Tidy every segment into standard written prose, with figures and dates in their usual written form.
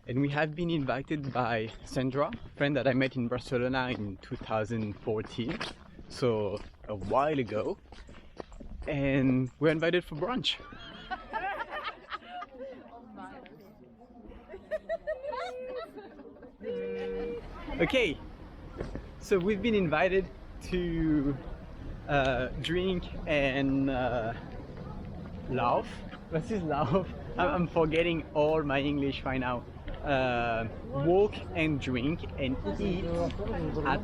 and we have been invited by Sandra, a friend that I met in Barcelona in 2014, so a while ago, and we're invited for brunch. Okay, so we've been invited to drink and laugh. What is laugh? I'm forgetting all my English right now. Walk and drink and eat at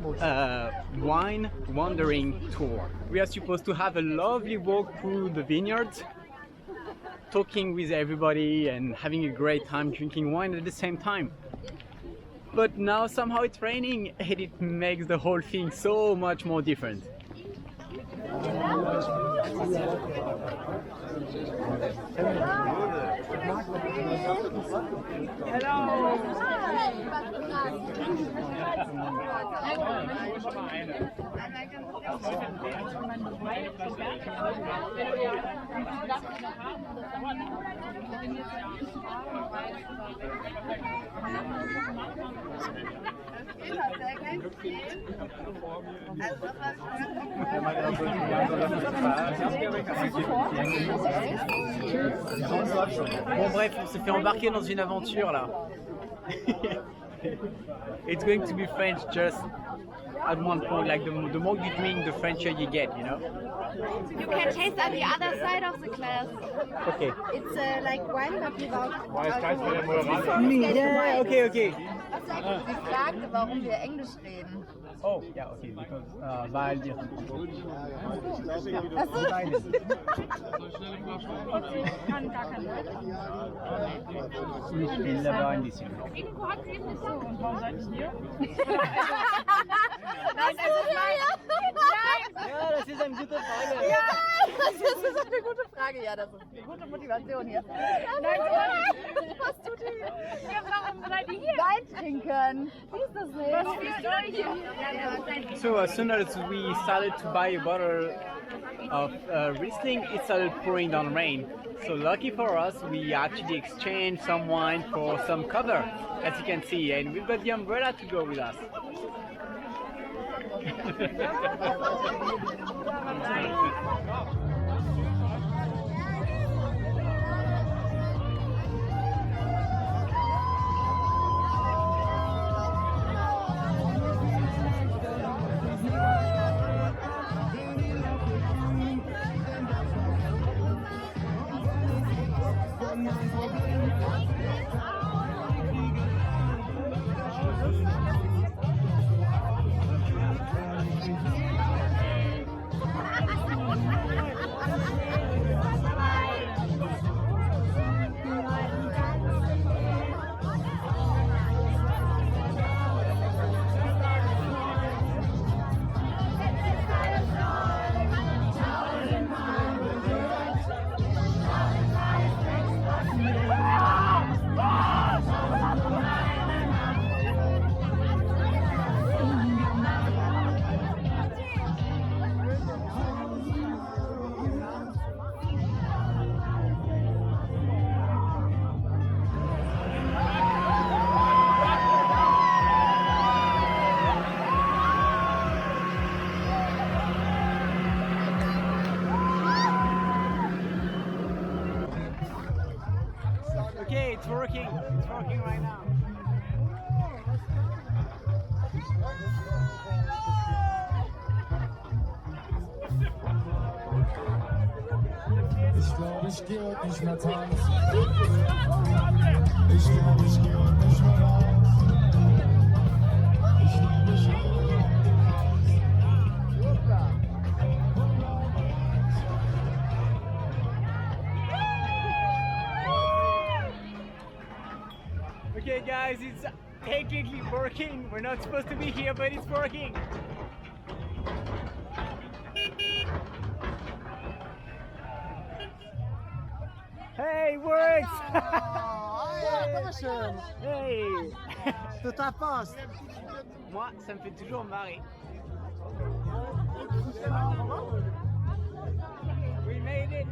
Weinwanderung tour. We are supposed to have a lovely walk through the vineyards, talking with everybody and having a great time drinking wine at the same time. But now somehow it's raining and it makes the whole thing so much more different. Bon bref, on s'est fait embarquer dans une aventure là. It's going to be French just at one point, like the more you drink, the Frencher you get, you know? You can taste on the other side of the glass. Okay. It's like wine, but without Yeah, okay. Sie fragte, warum wir Englisch reden. Oh, yeah, okay, because weil wir ich will dabei ein bisschen. Ingo hat eben nicht so. Und warum seid ihr hier? Nein, Ja, das ist eine gute Frage. ja, das ist eine gute Frage. Ja, das ist eine gute Motivation hier. Nein, Was tut ihr hier? ja, warum seid ihr hier? Wein trinken. Wie ist das nicht? Was führt euch hier? So as soon as we started to buy a bottle of Riesling, it started pouring down rain. So lucky for us, we actually exchanged some wine for some cover, as you can see, and we've got the umbrella to go with us. Okay, it's working right now. Ich glaube, ich geh heute nicht mehr tanzen. Ich glaube, ich geh heute nicht mehr raus. Ich glaube, ich geh heute Okay guys, it's technically working. We're not supposed to be here, but it's working. Hey, works! Dankeschön. Hey! Tout à poste. Moi, ça me fait toujours marrer. We made it!